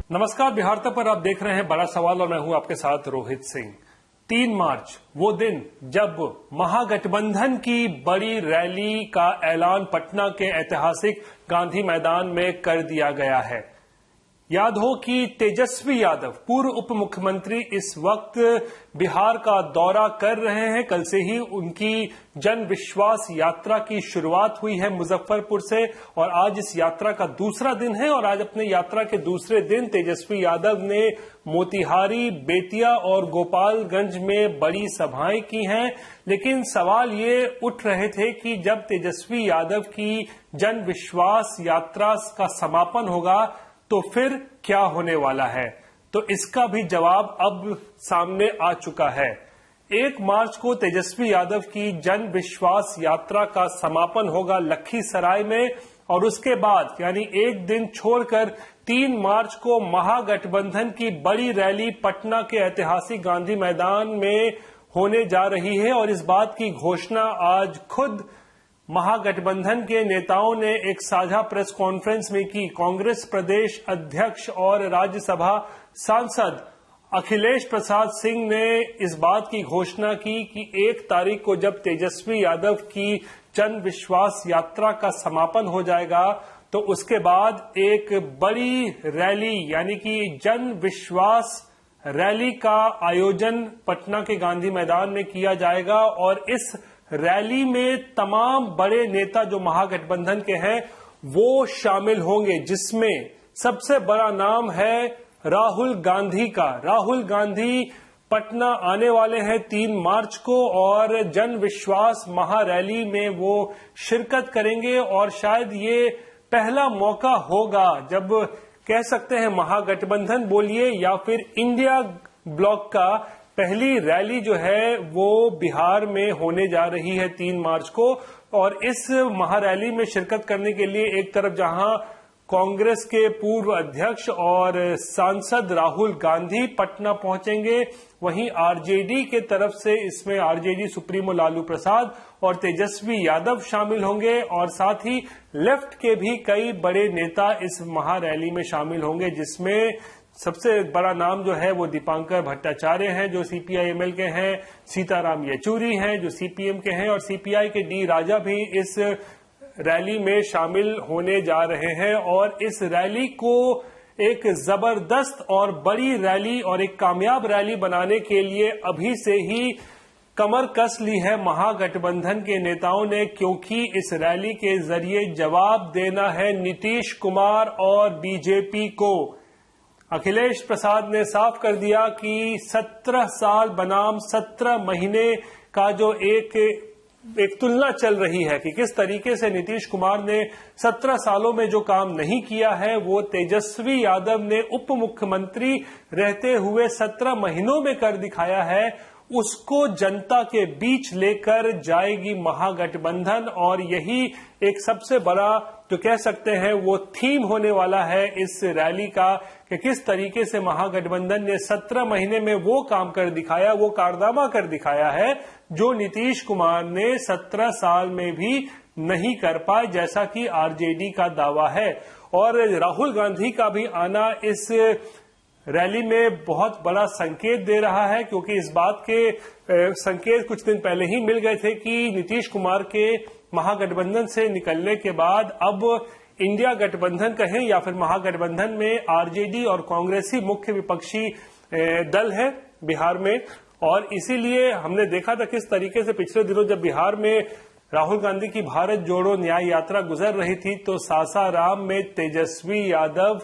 नमस्कार, बिहार तक पर आप देख रहे हैं बड़ा सवाल और मैं हूं आपके साथ रोहित सिंह। 3 मार्च वो दिन जब महागठबंधन की बड़ी रैली का ऐलान पटना के ऐतिहासिक गांधी मैदान में कर दिया गया है। याद हो कि तेजस्वी यादव पूर्व उप मुख्यमंत्री इस वक्त बिहार का दौरा कर रहे हैं। कल से ही उनकी जन विश्वास यात्रा की शुरुआत हुई है मुजफ्फरपुर से और आज इस यात्रा का दूसरा दिन है। और आज अपने यात्रा के दूसरे दिन तेजस्वी यादव ने मोतिहारी, बेतिया और गोपालगंज में बड़ी सभाएं की हैं। लेकिन सवाल ये उठ रहे थे कि जब तेजस्वी यादव की जन विश्वास यात्रा का समापन होगा तो फिर क्या होने वाला है, तो इसका भी जवाब अब सामने आ चुका है। 1 मार्च को तेजस्वी यादव की जन विश्वास यात्रा का समापन होगा लखीसराय में और उसके बाद यानी एक दिन छोड़कर 3 मार्च को महागठबंधन की बड़ी रैली पटना के ऐतिहासिक गांधी मैदान में होने जा रही है। और इस बात की घोषणा आज खुद महागठबंधन के नेताओं ने एक साझा प्रेस कॉन्फ्रेंस में की। कांग्रेस प्रदेश अध्यक्ष और राज्यसभा सांसद अखिलेश प्रसाद सिंह ने इस बात की घोषणा की कि 1 तारीख को जब तेजस्वी यादव की जन विश्वास यात्रा का समापन हो जाएगा तो उसके बाद एक बड़ी रैली यानी कि जन विश्वास रैली का आयोजन पटना के गांधी मैदान में किया जाएगा। और इस रैली में तमाम बड़े नेता जो महागठबंधन के हैं वो शामिल होंगे, जिसमें सबसे बड़ा नाम है राहुल गांधी का। राहुल गांधी पटना आने वाले हैं 3 मार्च को और जन विश्वास महारैली में वो शिरकत करेंगे। और शायद ये पहला मौका होगा जब कह सकते हैं महागठबंधन बोलिए या फिर इंडिया ब्लॉक का पहली रैली जो है वो बिहार में होने जा रही है 3 मार्च को। और इस महारैली में शिरकत करने के लिए एक तरफ जहां कांग्रेस के पूर्व अध्यक्ष और सांसद राहुल गांधी पटना पहुंचेंगे, वहीं आरजेडी के तरफ से इसमें आरजेडी सुप्रीमो लालू प्रसाद और तेजस्वी यादव शामिल होंगे। और साथ ही लेफ्ट के भी कई बड़े नेता इस महारैली में शामिल होंगे, जिसमें सबसे बड़ा नाम जो है वो दीपांकर भट्टाचार्य हैं जो सीपीआई-एमएल के हैं, सीताराम येचुरी हैं जो सीपीएम के हैं और सीपीआई के डी राजा भी इस रैली में शामिल होने जा रहे हैं। और इस रैली को एक जबरदस्त और बड़ी रैली और एक कामयाब रैली बनाने के लिए अभी से ही कमर कस ली है महागठबंधन के नेताओं ने, क्योंकि इस रैली के जरिए जवाब देना है नीतीश कुमार और बीजेपी को। अखिलेश प्रसाद ने साफ कर दिया कि 17 साल बनाम 17 महीने का जो एक तुलना चल रही है कि किस तरीके से नीतीश कुमार ने 17 सालों में जो काम नहीं किया है वो तेजस्वी यादव ने उप मुख्यमंत्री रहते हुए 17 महीनों में कर दिखाया है। उसको जनता के बीच लेकर जाएगी महागठबंधन और यही एक सबसे बड़ा जो कह सकते हैं वो थीम होने वाला है इस रैली का कि किस तरीके से महागठबंधन ने 17 महीने में वो काम कर दिखाया, वो कारनामा कर दिखाया है जो नीतीश कुमार ने 17 साल में भी नहीं कर पाए, जैसा कि आरजेडी का दावा है। और राहुल गांधी का भी आना इस रैली में बहुत बड़ा संकेत दे रहा है, क्योंकि इस बात के संकेत कुछ दिन पहले ही मिल गए थे कि नीतीश कुमार के महागठबंधन से निकलने के बाद अब इंडिया गठबंधन कहें या फिर महागठबंधन में आरजेडी और कांग्रेस ही मुख्य विपक्षी दल है बिहार में। और इसीलिए हमने देखा था किस तरीके से पिछले दिनों जब बिहार में राहुल गांधी की भारत जोड़ो न्याय यात्रा गुजर रही थी तो सासाराम में तेजस्वी यादव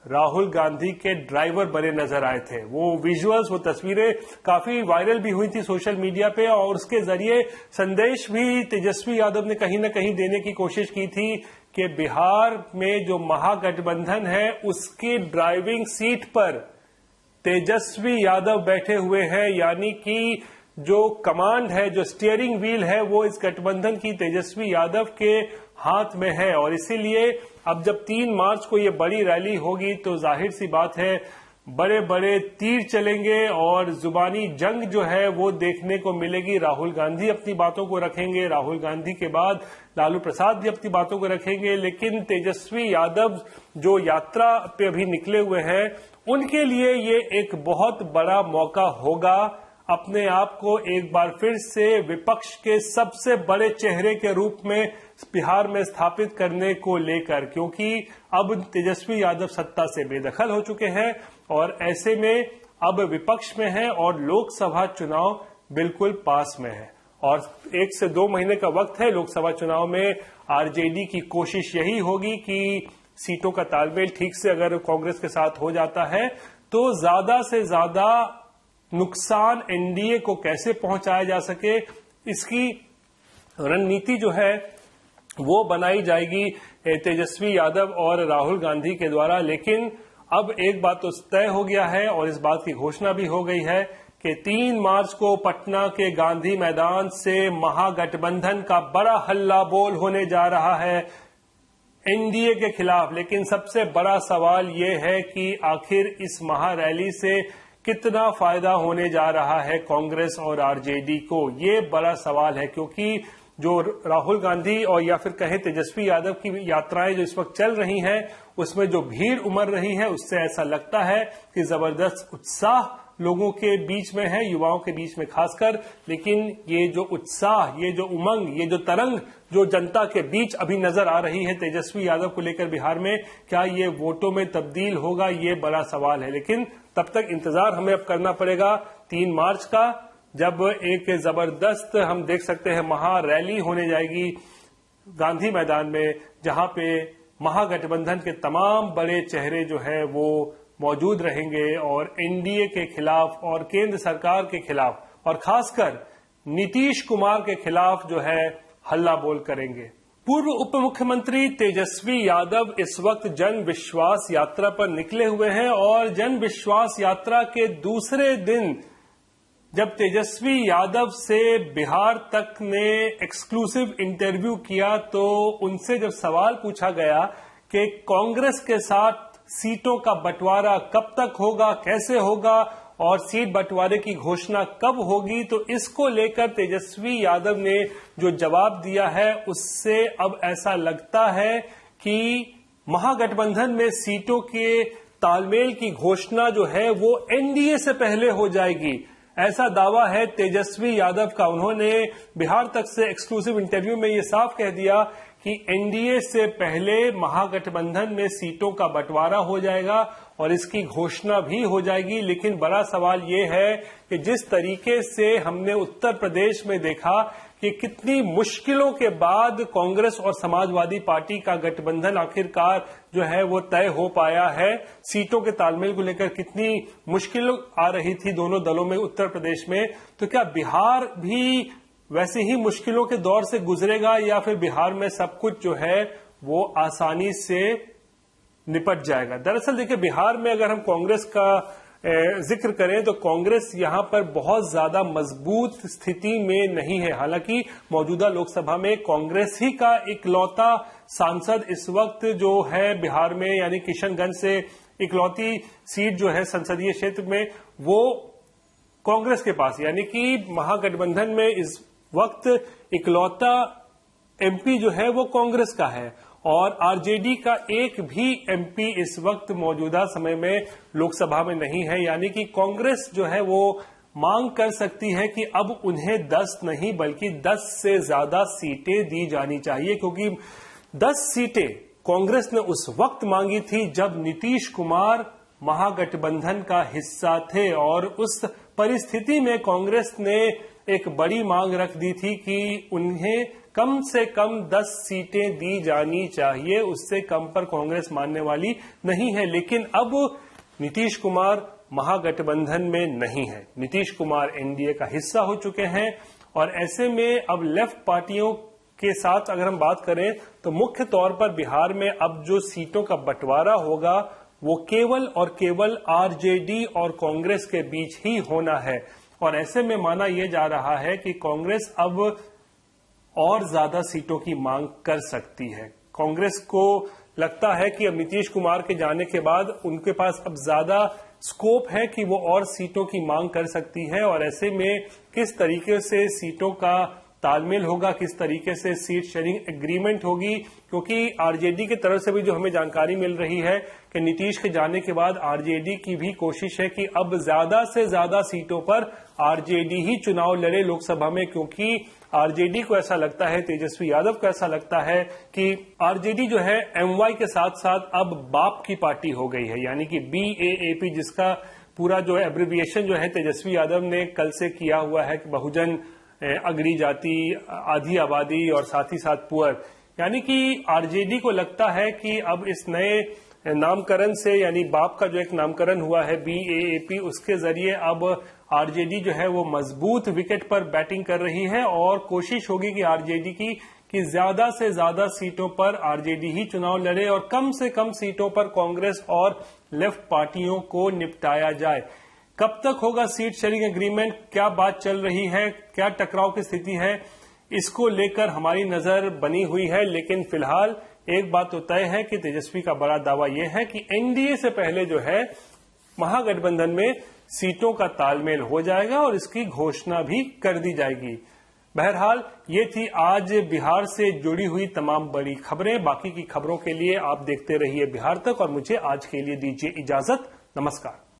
राहुल गांधी के ड्राइवर बने नजर आए थे। वो विजुअल्स, वो तस्वीरें काफी वायरल भी हुई थी सोशल मीडिया पे और उसके जरिए संदेश भी तेजस्वी यादव ने कहीं न कहीं देने की कोशिश की थी कि बिहार में जो महागठबंधन है उसके ड्राइविंग सीट पर तेजस्वी यादव बैठे हुए हैं, यानी कि जो कमांड है, जो स्टीयरिंग व्हील है वो इस गठबंधन की तेजस्वी यादव के हाथ में है। और इसीलिए अब जब 3 मार्च को ये बड़ी रैली होगी तो जाहिर सी बात है बड़े बड़े तीर चलेंगे और जुबानी जंग जो है वो देखने को मिलेगी। राहुल गांधी अपनी बातों को रखेंगे, राहुल गांधी के बाद लालू प्रसाद भी अपनी बातों को रखेंगे, लेकिन तेजस्वी यादव जो यात्रा पे अभी निकले हुए हैं उनके लिए ये एक बहुत बड़ा मौका होगा अपने आप को एक बार फिर से विपक्ष के सबसे बड़े चेहरे के रूप में बिहार में स्थापित करने को लेकर, क्योंकि अब तेजस्वी यादव सत्ता से बेदखल हो चुके हैं और ऐसे में अब विपक्ष में है और लोकसभा चुनाव बिल्कुल पास में है और 1 से 2 महीने का वक्त है। लोकसभा चुनाव में आरजेडी की कोशिश यही होगी कि सीटों का तालमेल ठीक से अगर कांग्रेस के साथ हो जाता है तो ज्यादा से ज्यादा नुकसान एनडीए को कैसे पहुंचाया जा सके, इसकी रणनीति जो है वो बनाई जाएगी तेजस्वी यादव और राहुल गांधी के द्वारा। लेकिन अब एक बात तो तय हो गया है और इस बात की घोषणा भी हो गई है कि 3 मार्च को पटना के गांधी मैदान से महागठबंधन का बड़ा हल्ला बोल होने जा रहा है एनडीए के खिलाफ। लेकिन सबसे बड़ा सवाल ये है कि आखिर इस महारैली से कितना फायदा होने जा रहा है कांग्रेस और आरजेडी को, ये बड़ा सवाल है। क्योंकि जो राहुल गांधी और या फिर कहें तेजस्वी यादव की यात्राएं जो इस वक्त चल रही हैं उसमें जो भीड़ उमड़ रही है उससे ऐसा लगता है कि जबरदस्त उत्साह लोगों के बीच में है, युवाओं के बीच में खासकर। लेकिन ये जो उत्साह, ये जो उमंग, ये जो तरंग जो जनता के बीच अभी नजर आ रही है तेजस्वी यादव को लेकर बिहार में, क्या ये वोटों में तब्दील होगा, ये बड़ा सवाल है। लेकिन तब तक इंतजार हमें अब करना पड़ेगा 3 मार्च का, जब एक जबरदस्त हम देख सकते हैं महारैली होने जाएगी गांधी मैदान में, जहां पे महागठबंधन के तमाम बड़े चेहरे जो है वो मौजूद रहेंगे और एनडीए के खिलाफ और केंद्र सरकार के खिलाफ और खासकर नीतीश कुमार के खिलाफ जो है हल्ला बोल करेंगे। पूर्व उप मुख्यमंत्री तेजस्वी यादव इस वक्त जन विश्वास यात्रा पर निकले हुए हैं और जन विश्वास यात्रा के दूसरे दिन जब तेजस्वी यादव से बिहार तक ने एक्सक्लूसिव इंटरव्यू किया तो उनसे जब सवाल पूछा गया कि कांग्रेस के साथ सीटों का बंटवारा कब तक होगा, कैसे होगा और सीट बंटवारे की घोषणा कब होगी, तो इसको लेकर तेजस्वी यादव ने जो जवाब दिया है उससे अब ऐसा लगता है कि महागठबंधन में सीटों के तालमेल की घोषणा जो है वो एनडीए से पहले हो जाएगी, ऐसा दावा है तेजस्वी यादव का। उन्होंने बिहार तक से एक्सक्लूसिव इंटरव्यू में ये साफ कह दिया कि एनडीए से पहले महागठबंधन में सीटों का बंटवारा हो जाएगा और इसकी घोषणा भी हो जाएगी। लेकिन बड़ा सवाल ये है कि जिस तरीके से हमने उत्तर प्रदेश में देखा कि कितनी मुश्किलों के बाद कांग्रेस और समाजवादी पार्टी का गठबंधन आखिरकार जो है वो तय हो पाया है, सीटों के तालमेल को लेकर कितनी मुश्किल आ रही थी दोनों दलों में उत्तर प्रदेश में, तो क्या बिहार भी वैसे ही मुश्किलों के दौर से गुजरेगा या फिर बिहार में सब कुछ जो है वो आसानी से निपट जाएगा? दरअसल देखिए, बिहार में अगर हम कांग्रेस का जिक्र करें तो कांग्रेस यहां पर बहुत ज्यादा मजबूत स्थिति में नहीं है। हालांकि मौजूदा लोकसभा में कांग्रेस ही का इकलौता सांसद इस वक्त जो है बिहार में, यानी किशनगंज से इकलौती सीट जो है संसदीय क्षेत्र में वो कांग्रेस के पास, यानी कि महागठबंधन में इस वक्त इकलौता एमपी जो है वो कांग्रेस का है और आरजेडी का एक भी एमपी इस वक्त मौजूदा समय में लोकसभा में नहीं है। यानी कि कांग्रेस जो है वो मांग कर सकती है कि अब उन्हें 10 नहीं बल्कि 10 से ज्यादा सीटें दी जानी चाहिए, क्योंकि 10 सीटें कांग्रेस ने उस वक्त मांगी थी जब नीतीश कुमार महागठबंधन का हिस्सा थे और उस परिस्थिति में कांग्रेस ने एक बड़ी मांग रख दी थी कि उन्हें कम से कम 10 सीटें दी जानी चाहिए, उससे कम पर कांग्रेस मानने वाली नहीं है। लेकिन अब नीतीश कुमार महागठबंधन में नहीं है, नीतीश कुमार एनडीए का हिस्सा हो चुके हैं और ऐसे में अब लेफ्ट पार्टियों के साथ अगर हम बात करें तो मुख्य तौर पर बिहार में अब जो सीटों का बंटवारा होगा वो केवल और केवल आरजेडी और कांग्रेस के बीच ही होना है और ऐसे में माना यह जा रहा है कि कांग्रेस अब और ज्यादा सीटों की मांग कर सकती है। कांग्रेस को लगता है कि अब नीतीश कुमार के जाने के बाद उनके पास अब ज्यादा स्कोप है कि वो और सीटों की मांग कर सकती है, और ऐसे में किस तरीके से सीटों का तालमेल होगा, किस तरीके से सीट शेयरिंग एग्रीमेंट होगी, क्योंकि आरजेडी की तरफ से भी जो हमें जानकारी मिल रही है कि नीतीश के जाने के बाद आरजेडी की भी कोशिश है कि अब ज्यादा से ज्यादा सीटों पर आरजेडी ही चुनाव लड़े लोकसभा में, क्योंकि आरजेडी को ऐसा लगता है, तेजस्वी यादव को ऐसा लगता है कि आरजेडी जो है एमवाई के साथ साथ अब बाप की पार्टी हो गई है, यानी कि BAAP, जिसका पूरा जो एब्रिविएशन जो है तेजस्वी यादव ने कल से किया हुआ है, बहुजन, अगड़ी जाति, आधी आबादी और साथ ही साथ पुअर। यानी कि आरजेडी को लगता है कि अब इस नए नामकरण से, यानी बाप का जो एक नामकरण हुआ है BAAP, उसके जरिए अब आरजेडी जो है वो मजबूत विकेट पर बैटिंग कर रही है, और कोशिश होगी कि आरजेडी की कि ज्यादा से ज्यादा सीटों पर आरजेडी ही चुनाव लड़े और कम से कम सीटों पर कांग्रेस और लेफ्ट पार्टियों को निपटाया जाए। कब तक होगा सीट शेयरिंग एग्रीमेंट, क्या बात चल रही है, क्या टकराव की स्थिति है, इसको लेकर हमारी नजर बनी हुई है। लेकिन फिलहाल एक बात तो तय है कि तेजस्वी का बड़ा दावा यह है कि एनडीए से पहले जो है महागठबंधन में सीटों का तालमेल हो जाएगा और इसकी घोषणा भी कर दी जाएगी। बहरहाल ये थी आज बिहार से जुड़ी हुई तमाम बड़ी खबरें। बाकी की खबरों के लिए आप देखते रहिए बिहार तक, और मुझे आज के लिए दीजिए इजाजत। नमस्कार।